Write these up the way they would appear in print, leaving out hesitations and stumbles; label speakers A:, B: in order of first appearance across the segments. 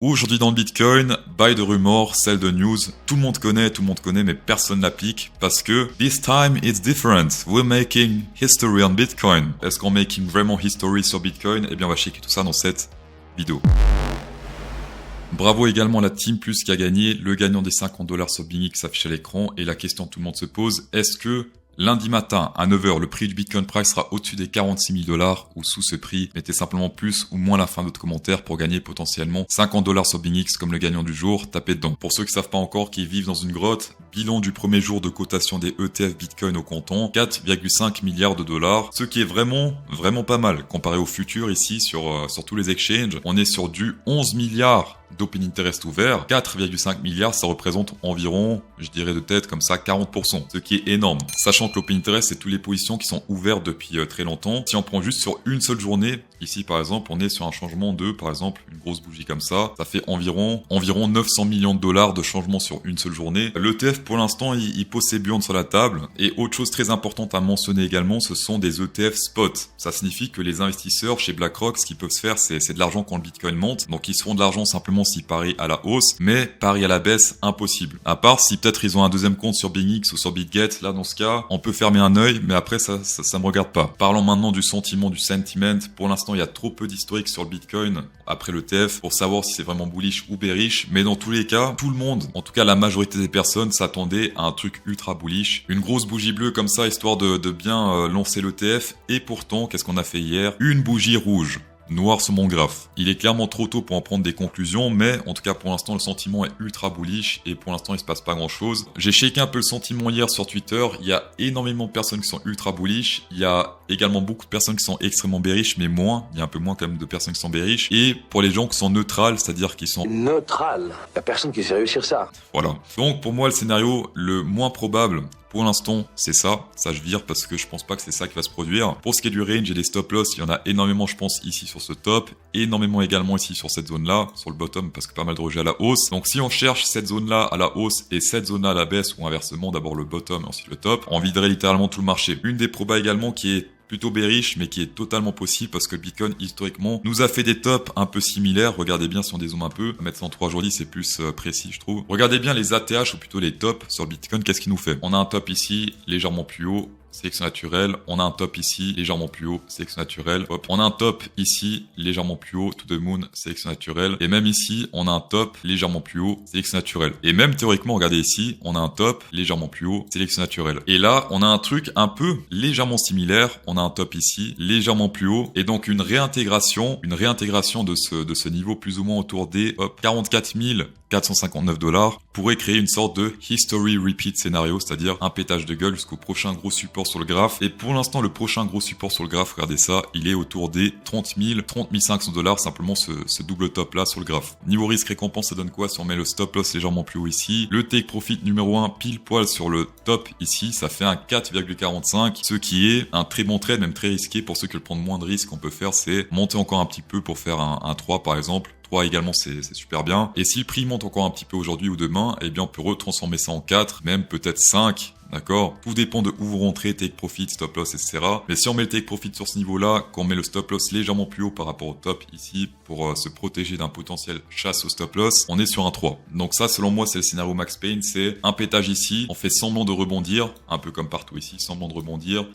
A: Aujourd'hui dans le Bitcoin, buy de rumor, sell de news. Tout le monde connaît, mais personne n'applique parce que this time it's different. We're making history on Bitcoin. Est-ce qu'on making vraiment history sur Bitcoin? Eh bien, on va checker tout ça dans cette vidéo. Bravo également à la Team Plus qui a gagné. Le gagnant des $50 sur BingX s'affiche à l'écran et la question que tout le monde se pose, est-ce que lundi matin, à 9h, le prix du Bitcoin Price sera au-dessus des 46 000 $ ou sous ce prix? Mettez simplement plus ou moins la fin de votre commentaire pour gagner potentiellement $50 sur BingX comme le gagnant du jour. Tapez dedans. Pour ceux qui savent pas encore, qui vivent dans une grotte, bilan du premier jour de cotation des ETF Bitcoin au comptant, 4,5 milliards de dollars. Ce qui est vraiment pas mal. Comparé au futur ici sur tous les exchanges, on est sur du 11 milliards d'open interest ouvert, 4,5 milliards, ça représente environ, je dirais de tête comme ça, 40%, ce qui est énorme. Sachant que l'open interest, c'est toutes les positions qui sont ouvertes depuis très longtemps. Si on prend juste sur une seule journée, ici par exemple, on est sur un changement de, par exemple, une grosse bougie comme ça fait environ 900 millions de dollars de changement sur une seule journée. L'ETF, pour l'instant, il pose ses burnes sur la table. Et autre chose très importante à mentionner également, ce sont des ETF spot. Ça signifie que les investisseurs chez BlackRock, ce qu'ils peuvent se faire, c'est de l'argent quand le Bitcoin monte. Donc ils se font de l'argent simplement s'ils parient à la hausse, mais parient à la baisse, impossible. À part si peut-être ils ont un deuxième compte sur BingX ou sur BitGet, là dans ce cas, on peut fermer un œil, mais après ça me regarde pas. Parlons maintenant du sentiment, du sentiment. Pour l'instant, il y a trop peu d'historique sur le Bitcoin après l'ETF pour savoir si c'est vraiment bullish ou bearish, mais dans tous les cas, tout le monde, en tout cas la majorité des personnes, s'attendaient à un truc ultra bullish. Une grosse bougie bleue comme ça, histoire de bien lancer l'ETF, et pourtant, qu'est-ce qu'on a fait hier? Une bougie rouge. Noir sur mon graphe. Il est clairement trop tôt pour en prendre des conclusions, mais en tout cas pour l'instant le sentiment est ultra bullish et pour l'instant il se passe pas grand chose. J'ai shaké un peu le sentiment hier sur Twitter, il y a énormément de personnes qui sont ultra bullish, il y a également beaucoup de personnes qui sont extrêmement bearish, mais moins, il y a un peu moins quand même de personnes qui sont bearish, et pour les gens qui sont neutrales, c'est-à-dire qui sont...
B: Neutral, y a personne qui sait réussir ça.
A: Voilà. Donc pour moi le scénario le moins probable, pour l'instant, c'est ça je vire parce que je pense pas que c'est ça qui va se produire. Pour ce qui est du range et des stop loss, il y en a énormément, je pense, ici sur ce top, énormément également ici sur cette zone-là, sur le bottom, parce que pas mal de rejets à la hausse. Donc si on cherche cette zone-là à la hausse et cette zone-là à la baisse, ou inversement, d'abord le bottom et ensuite le top, on viderait littéralement tout le marché. Une des probas également qui est plutôt bearish, mais qui est totalement possible parce que le Bitcoin, historiquement, nous a fait des tops un peu similaires. Regardez bien si on dézoome un peu. Mettre ça en 3 jours 10, c'est plus précis, je trouve. Regardez bien les ATH, ou plutôt les tops sur le Bitcoin. Qu'est-ce qu'il nous fait? On a un top ici, légèrement plus haut. Sélection naturelle, on a un top ici, légèrement plus haut, sélection naturelle, hop. On a un top ici, légèrement plus haut, to the moon, sélection naturelle, et même ici, on a un top légèrement plus haut, sélection naturelle. Et même théoriquement, regardez ici, on a un top légèrement plus haut, sélection naturelle. Et là, on a un truc un peu légèrement similaire, on a un top ici, légèrement plus haut, et donc une réintégration de ce niveau plus ou moins autour des 44 459 $ pourrait créer une sorte de history repeat scénario, c'est-à-dire un pétage de gueule jusqu'au prochain gros support sur le graphe. Et pour l'instant, le prochain gros support sur le graphe, regardez ça, il est autour des 30 500 $, simplement ce double top là sur le graphe. Niveau risque récompense, ça donne quoi si on met le stop loss légèrement plus haut ici? Le take profit numéro 1 pile poil sur le top ici, ça fait un 4,45, ce qui est un très bon trade, même très risqué. Pour ceux qui veulent prendre moins de risques, on peut faire, c'est monter encore un petit peu pour faire un 3 par exemple. 3 également, c'est super bien. Et si le prix monte encore un petit peu aujourd'hui ou demain, eh bien on peut retransformer ça en 4, même peut-être 5. D'accord? Tout dépend de où vous rentrez, take profit, stop loss, etc. Mais si on met le take profit sur ce niveau-là, qu'on met le stop loss légèrement plus haut par rapport au top ici, pour se protéger d'un potentiel chasse au stop loss, on est sur un 3. Donc ça, selon moi, c'est le scénario Max Payne, c'est un pétage ici, on fait semblant de rebondir, un peu comme partout ici, semblant de rebondir,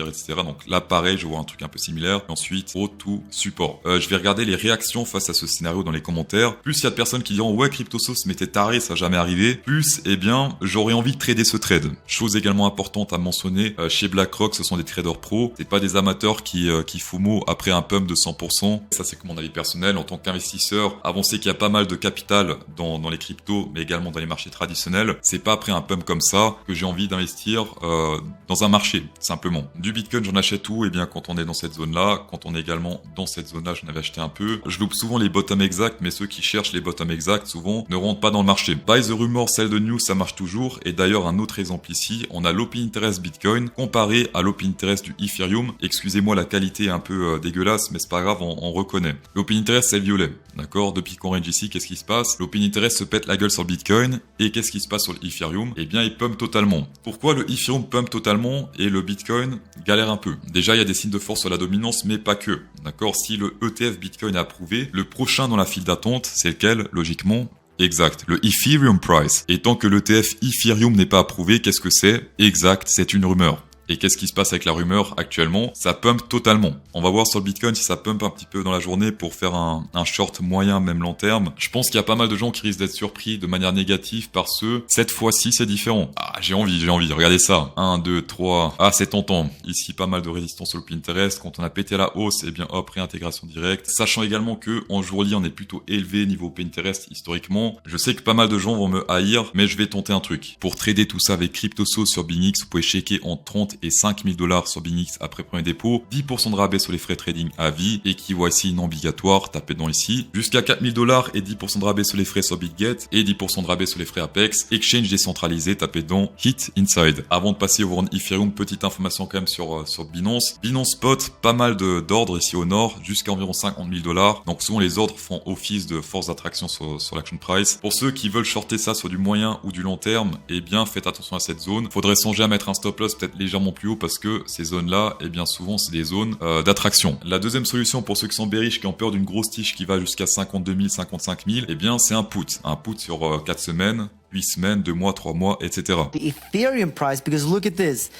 A: etc. Donc là, pareil, je vois un truc un peu similaire. Et ensuite, au tout support. Je vais regarder les réactions face à ce scénario dans les commentaires. Plus il y a de personnes qui diront, ouais, CryptoSauce, mais t'es taré, ça n'a jamais arrivé. Plus, eh bien, j'aurais envie de trader ce trade. Chose également importante à mentionner, chez BlackRock, ce sont des traders pros. C'est pas des amateurs qui FOMO après un pump de 100%. Ça, c'est que mon avis personnel. En tant qu'investisseur, avancé qu'il y a pas mal de capital dans les cryptos, mais également dans les marchés traditionnels. C'est pas après un pump comme ça que j'ai envie d'investir dans un marché, simplement. Du Bitcoin, j'en achète où? Eh bien, quand on est dans cette zone-là, quand on est également dans cette zone-là, j'en avais acheté un peu. Je loupe souvent les bottoms exacts, mais ceux qui cherchent les bottoms exacts, souvent, ne rentrent pas dans le marché. Buy the rumor, sell the news, ça marche toujours. Et d'ailleurs, un autre exemple ici, ici, on a l'Open Interest Bitcoin comparé à l'Open Interest du Ethereum. Excusez-moi, la qualité est un peu dégueulasse, mais c'est pas grave, on reconnaît. L'Open Interest, c'est le violet. D'accord? Depuis qu'on range ici, qu'est-ce qui se passe? L'Open Interest se pète la gueule sur le Bitcoin. Et qu'est-ce qui se passe sur le Ethereum? Eh bien, il pump totalement. Pourquoi le Ethereum pump totalement et le Bitcoin galère un peu? Déjà, il y a des signes de force sur la dominance, mais pas que. D'accord? Si le ETF Bitcoin est approuvé, le prochain dans la file d'attente, c'est lequel, logiquement? Exact, le Ethereum Price. Et tant que l'ETF Ethereum n'est pas approuvé, qu'est-ce que c'est? Exact, c'est une rumeur. Et qu'est-ce qui se passe avec la rumeur actuellement? Ça pump totalement. On va voir sur le Bitcoin si ça pump un petit peu dans la journée pour faire un short moyen, même long terme. Je pense qu'il y a pas mal de gens qui risquent d'être surpris de manière négative parce que cette fois-ci c'est différent. Ah, j'ai envie. Regardez ça. 1, 2, 3. Ah, c'est tentant. Ici, pas mal de résistance sur le Pinterest. Quand on a pété la hausse, eh bien hop, réintégration directe. Sachant également que en jour-lit, on est plutôt élevé niveau Pinterest historiquement. Je sais que pas mal de gens vont me haïr, mais je vais tenter un truc. Pour trader tout ça avec CryptoSauce sur BingX, vous pouvez checker en 30 et 5000 $ sur BingX après premier dépôt, 10% de rabais sur les frais trading à vie et KYC non obligatoire, tapez dans ici, jusqu'à 4000 $ et 10% de rabais sur les frais sur BitGet et 10% de rabais sur les frais Apex, exchange décentralisé, tapez dans Hit Inside. Avant de passer au Warren Ethereum, petite information quand même sur Binance. Binance Spot, pas mal d'ordres ici au nord, jusqu'à environ 50 000 $. Donc souvent les ordres font office de force d'attraction sur l'action price. Pour ceux qui veulent shorter ça sur du moyen ou du long terme, eh bien faites attention à cette zone. Faudrait songer à mettre un stop loss peut-être légèrement plus haut parce que ces zones-là, eh bien souvent c'est des zones d'attraction. La deuxième solution pour ceux qui sont bearish, qui ont peur d'une grosse tige qui va jusqu'à 52 000, 55 000, eh bien c'est un put. Un put sur 4 semaines, 8 semaines, 2 mois, 3 mois, etc.
C: The Ethereum price, because look at this.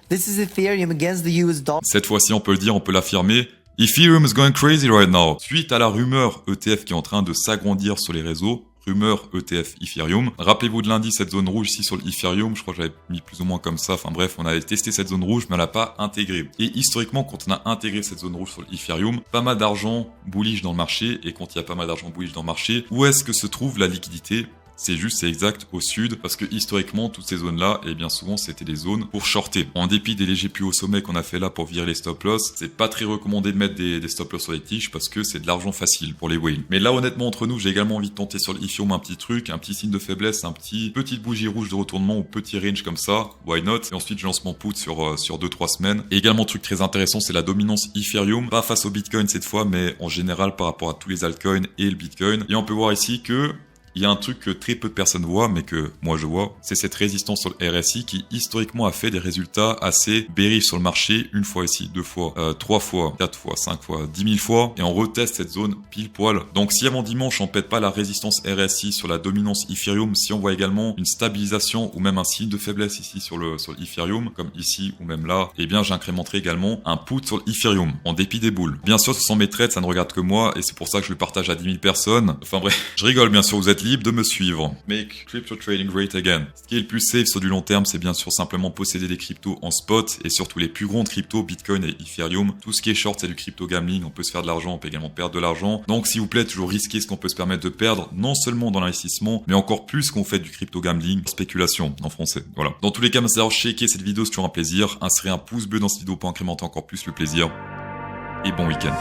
C: This is Ethereum against the US dollar.
A: Cette fois-ci, on peut le dire, on peut l'affirmer. Ethereum is going crazy right now. Suite à la rumeur ETF qui est en train de s'agrandir sur les réseaux, rumeur ETF Ethereum. Rappelez-vous de lundi, cette zone rouge ici sur le Ethereum, je crois que j'avais mis plus ou moins comme ça. Enfin bref, on avait testé cette zone rouge, mais on l'a pas intégrée. Et historiquement, quand on a intégré cette zone rouge sur le Ethereum, pas mal d'argent bullish dans le marché. Et quand il y a pas mal d'argent bullish dans le marché, où est-ce que se trouve la liquidité? C'est exact au sud, parce que historiquement, toutes ces zones-là, et bien souvent, c'était des zones pour shorter. En dépit des légers plus hauts sommets qu'on a fait là pour virer les stop loss, c'est pas très recommandé de mettre des stop loss sur les tiges parce que c'est de l'argent facile pour les whales. Mais là, honnêtement, entre nous, j'ai également envie de tenter sur le Ethereum un petit truc, un petit signe de faiblesse, petite bougie rouge de retournement ou petit range comme ça, why not? Et ensuite, je lance mon put sur 2-3 semaines. Et également, truc très intéressant, c'est la dominance Ethereum, pas face au Bitcoin cette fois, mais en général par rapport à tous les altcoins et le Bitcoin. Et on peut voir ici que il y a un truc que très peu de personnes voient, mais que moi je vois, c'est cette résistance sur le RSI qui historiquement a fait des résultats assez bearish sur le marché, une fois ici, 2 fois, 3 fois, 4 fois, 5 fois, 10 000 fois, et on reteste cette zone pile poil. Donc si avant dimanche on pète pas la résistance RSI sur la dominance Ethereum, si on voit également une stabilisation ou même un signe de faiblesse ici sur le Ethereum, comme ici ou même là, eh bien j'incrémenterai également un put sur le Ethereum, en dépit des boules. Bien sûr, ce sont mes trades, ça ne regarde que moi, et c'est pour ça que je le partage à 10 000 personnes. Enfin bref, je rigole, bien sûr, vous êtes libre de me suivre. Make crypto trading great again. Ce qui est le plus safe sur du long terme, c'est bien sûr simplement posséder des cryptos en spot et surtout les plus grands cryptos, Bitcoin et Ethereum. Tout ce qui est short, c'est du crypto gambling. On peut se faire de l'argent, on peut également perdre de l'argent. Donc, s'il vous plaît, toujours risquer ce qu'on peut se permettre de perdre, non seulement dans l'investissement, mais encore plus qu'on fait du crypto gambling, spéculation en français. Voilà. Dans tous les cas, merci d'avoir checké cette vidéo, c'est toujours un plaisir. Insérez un pouce bleu dans cette vidéo pour incrémenter encore plus le plaisir. Et bon week-end.